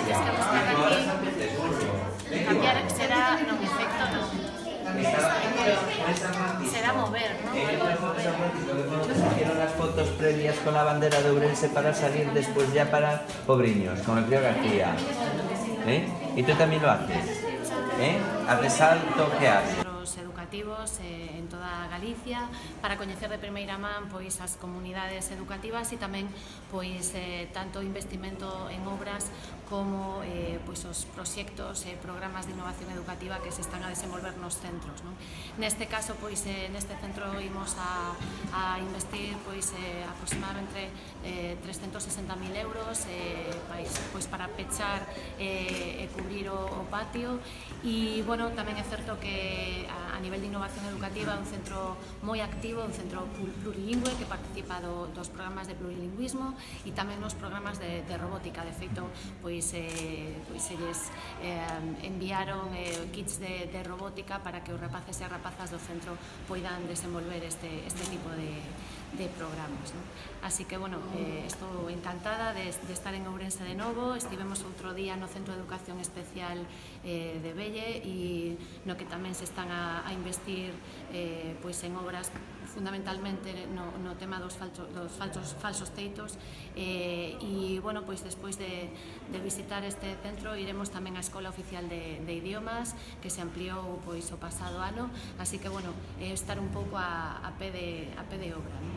tedes que buscar aquí, cambiar será, non, efecto non. Será mover, ¿no? Algo de mover. Hicieron las fotos previas con la bandera de Ourense para salir después ya para Pobriños, con el río García. ¿Y tú también lo haces? ¿Haces salto? ¿Qué haces? Educativos en toda Galicia para coñecer de primeira man pois as comunidades educativas e tamén pois tanto investimento en obras como pois os proxectos e programas de innovación educativa que se están a desenvolver nos centros, non? Neste caso pois neste centro imos a investir pois aproximadamente 360.000 euros pois para pechar e cubrir o patio e bueno, tamén é certo que a nivel de innovación educativa é un centro moi activo, un centro plurilingüe que participa dos programas de plurilingüismo e tamén nos programas de robótica. De feito, pois elles enviaron kits de robótica para que os rapaces e as rapazas do centro poidan desenvolver este tipo de programas, ¿no? Así que, bueno, estou encantada de estar en Ourense de novo. Estivemos outro día no Centro de Educación Especial de Velle e no que tamén se están a investir pois en obras fundamentalmente no tema dos falsos teitos e, bueno, pois despois de visitar este centro iremos tamén á Escola Oficial de Idiomas que se ampliou pois o pasado ano, así que, bueno, estar un pouco a pé de obra, ¿no?